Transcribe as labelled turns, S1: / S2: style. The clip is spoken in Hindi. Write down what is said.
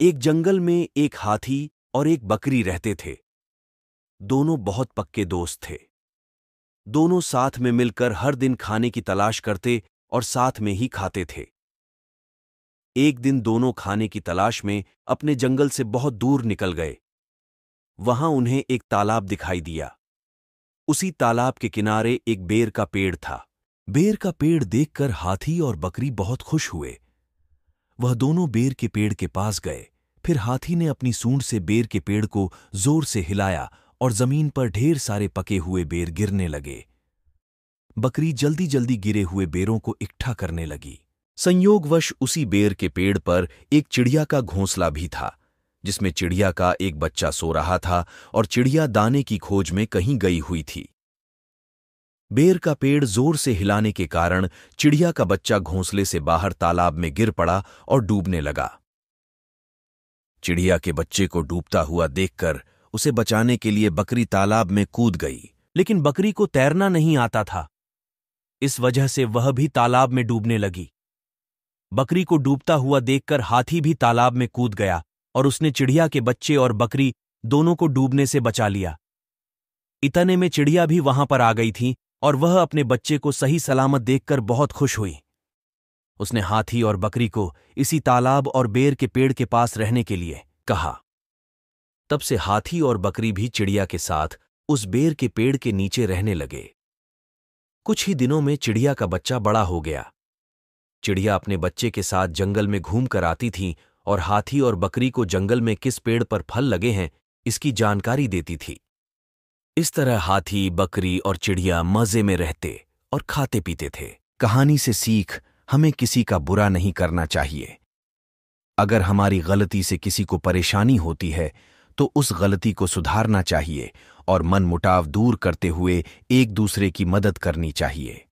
S1: एक जंगल में एक हाथी और एक बकरी रहते थे। दोनों बहुत पक्के दोस्त थे। दोनों साथ में मिलकर हर दिन खाने की तलाश करते और साथ में ही खाते थे। एक दिन दोनों खाने की तलाश में अपने जंगल से बहुत दूर निकल गए। वहां उन्हें एक तालाब दिखाई दिया। उसी तालाब के किनारे एक बेर का पेड़ था। बेर का पेड़ देखकर हाथी और बकरी बहुत खुश हुए। वह दोनों बेर के पेड़ के पास गए। फिर हाथी ने अपनी सूंड से बेर के पेड़ को जोर से हिलाया और जमीन पर ढेर सारे पके हुए बेर गिरने लगे। बकरी जल्दी जल्दी गिरे हुए बेरों को इकट्ठा करने लगी। संयोगवश उसी बेर के पेड़ पर एक चिड़िया का घोंसला भी था, जिसमें चिड़िया का एक बच्चा सो रहा था और चिड़िया दाने की खोज में कहीं गई हुई थी। बेर का पेड़ जोर से हिलाने के कारण चिड़िया का बच्चा घोंसले से बाहर तालाब में गिर पड़ा और डूबने लगा। चिड़िया के बच्चे को डूबता हुआ देखकर उसे बचाने के लिए बकरी तालाब में कूद गई, लेकिन बकरी को तैरना नहीं आता था। इस वजह से वह भी तालाब में डूबने लगी। बकरी को डूबता हुआ देखकर हाथी भी तालाब में कूद गया और उसने चिड़िया के बच्चे और बकरी दोनों को डूबने से बचा लिया। इतने में चिड़िया भी वहां पर आ गई थी और वह अपने बच्चे को सही सलामत देखकर बहुत खुश हुई। उसने हाथी और बकरी को इसी तालाब और बेर के पेड़ के पास रहने के लिए कहा। तब से हाथी और बकरी भी चिड़िया के साथ उस बेर के पेड़ के नीचे रहने लगे। कुछ ही दिनों में चिड़िया का बच्चा बड़ा हो गया। चिड़िया अपने बच्चे के साथ जंगल में घूम कर आती थी और हाथी और बकरी को जंगल में किस पेड़ पर फल लगे हैं इसकी जानकारी देती थी। इस तरह हाथी, बकरी और चिड़िया मजे में रहते और खाते पीते थे। कहानी से सीख, हमें किसी का बुरा नहीं करना चाहिए। अगर हमारी गलती से किसी को परेशानी होती है तो उस गलती को सुधारना चाहिए और मनमुटाव दूर करते हुए एक दूसरे की मदद करनी चाहिए।